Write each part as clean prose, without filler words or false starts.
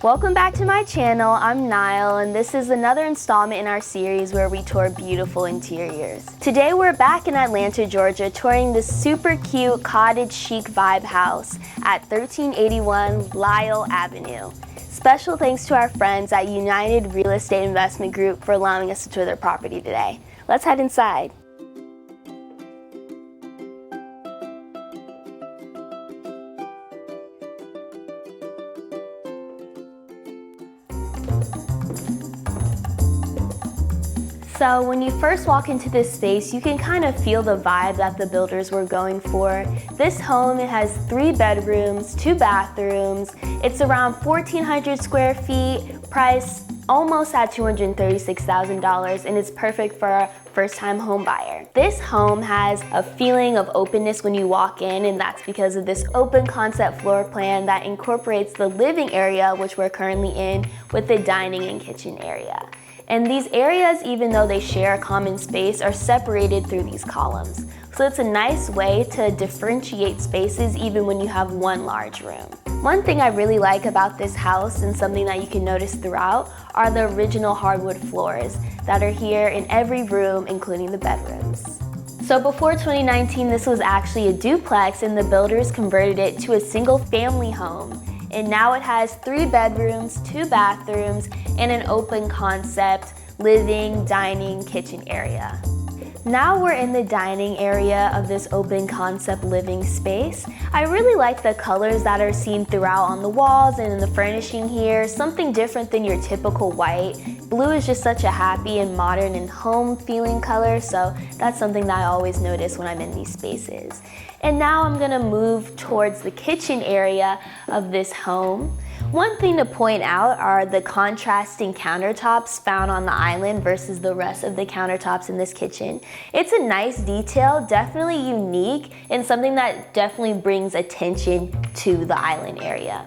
Welcome back to my channel. I'm Niall, and this is another installment in our series where we tour beautiful interiors. Today we're back in Atlanta, Georgia, touring this super cute cottage chic vibe house at 1381 Lyell Avenue. Special thanks to our friends at United Real Estate Investment Group for allowing us to tour their property today. Let's head inside. So when you first walk into this space, you can kind of feel the vibe that the builders were going for. This home, it has 3 bedrooms, 2 bathrooms. It's around 1,400 square feet, priced almost at $236,000, and it's perfect for a first-time home buyer. This home has a feeling of openness when you walk in, and that's because of this open concept floor plan that incorporates the living area, which we're currently in, with the dining and kitchen area. And these areas, even though they share a common space, are separated through these columns. So it's a nice way to differentiate spaces even when you have one large room. One thing I really like about this house, and something that you can notice throughout, are the original hardwood floors that are here in every room, including the bedrooms. So before 2019, this was actually a duplex, and the builders converted it to a single family home. And now it has 3 bedrooms, 2 bathrooms, and an open concept living, dining, kitchen area. Now we're in the dining area of this open concept living space. I really like the colors that are seen throughout on the walls and in the furnishing here, something different than your typical white. Blue is just such a happy and modern and home feeling color, so that's something that I always notice when I'm in these spaces. And now I'm gonna move towards the kitchen area of this home. One thing to point out are the contrasting countertops found on the island versus the rest of the countertops in this kitchen. It's a nice detail, definitely unique, and something that definitely brings attention to the island area.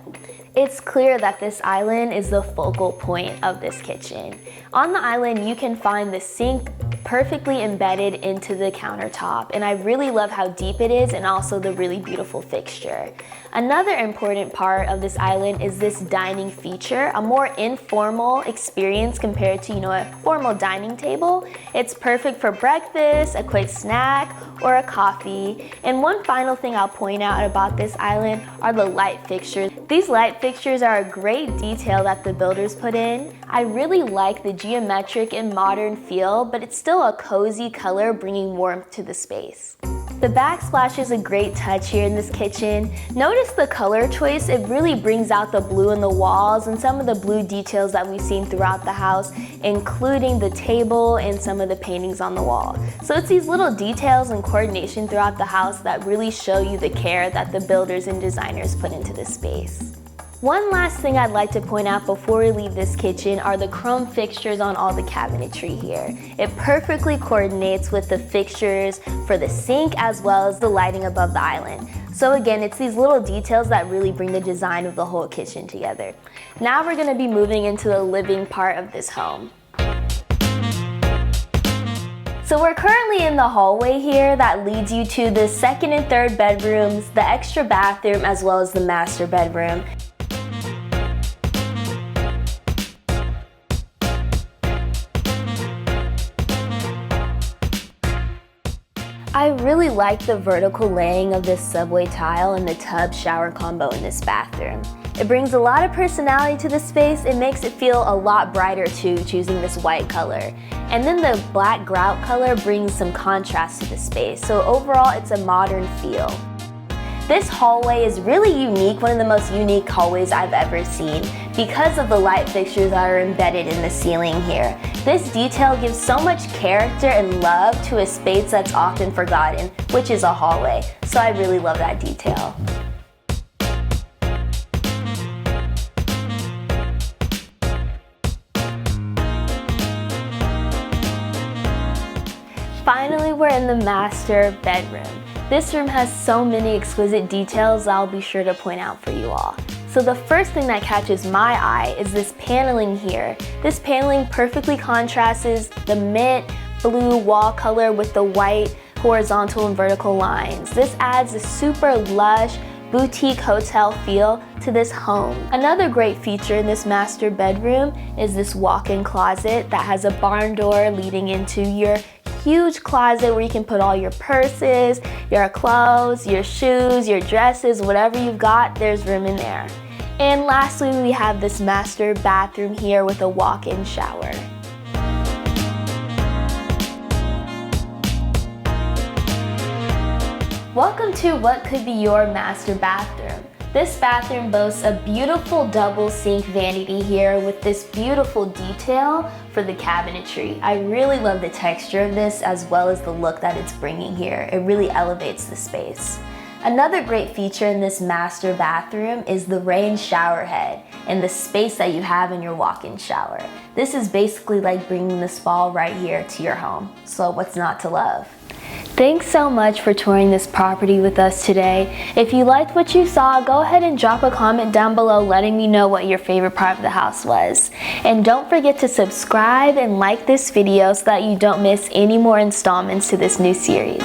It's clear that this island is the focal point of this kitchen. On the island, you can find the sink perfectly embedded into the countertop, and I really love how deep it is and also the really beautiful fixture. Another important part of this island is this dining feature, a more informal experience compared to, a formal dining table. It's perfect for breakfast, a quick snack, or a coffee. And one final thing I'll point out about this island are the light fixtures. These light fixtures are a great detail that the builders put in. I really like the geometric and modern feel, but it's still a cozy color, bringing warmth to the space. The backsplash is a great touch here in this kitchen. Notice the color choice, it really brings out the blue in the walls and some of the blue details that we've seen throughout the house, including the table and some of the paintings on the wall. So it's these little details and coordination throughout the house that really show you the care that the builders and designers put into this space. One last thing I'd like to point out before we leave this kitchen are the chrome fixtures on all the cabinetry here. It perfectly coordinates with the fixtures for the sink as well as the lighting above the island. So again, it's these little details that really bring the design of the whole kitchen together. Now we're going to be moving into the living part of this home. So we're currently in the hallway here that leads you to the 2nd and 3rd bedrooms, the extra bathroom, as well as the master bedroom. I really like the vertical laying of this subway tile and the tub shower combo in this bathroom. It brings a lot of personality to the space. It makes it feel a lot brighter too, choosing this white color. And then the black grout color brings some contrast to the space. So overall, it's a modern feel. This hallway is really unique, one of the most unique hallways I've ever seen because of the light fixtures that are embedded in the ceiling here. This detail gives so much character and love to a space that's often forgotten, which is a hallway. So I really love that detail. Finally, we're in the master bedroom. This room has so many exquisite details I'll be sure to point out for you all. So the first thing that catches my eye is this paneling here. This paneling perfectly contrasts the mint blue wall color with the white horizontal and vertical lines. This adds a super lush, boutique hotel feel to this home. Another great feature in this master bedroom is this walk-in closet that has a barn door leading into your huge closet where you can put all your purses, your clothes, your shoes, your dresses, whatever you've got, there's room in there. And lastly, we have this master bathroom here with a walk-in shower. Welcome to what could be your master bathroom. This bathroom boasts a beautiful double sink vanity here with this beautiful detail for the cabinetry. I really love the texture of this as well as the look that it's bringing here. It really elevates the space. Another great feature in this master bathroom is the rain shower head and the space that you have in your walk-in shower. This is basically like bringing the spa right here to your home. So what's not to love? Thanks so much for touring this property with us today. If you liked what you saw, go ahead and drop a comment down below letting me know what your favorite part of the house was. And don't forget to subscribe and like this video so that you don't miss any more installments to this new series.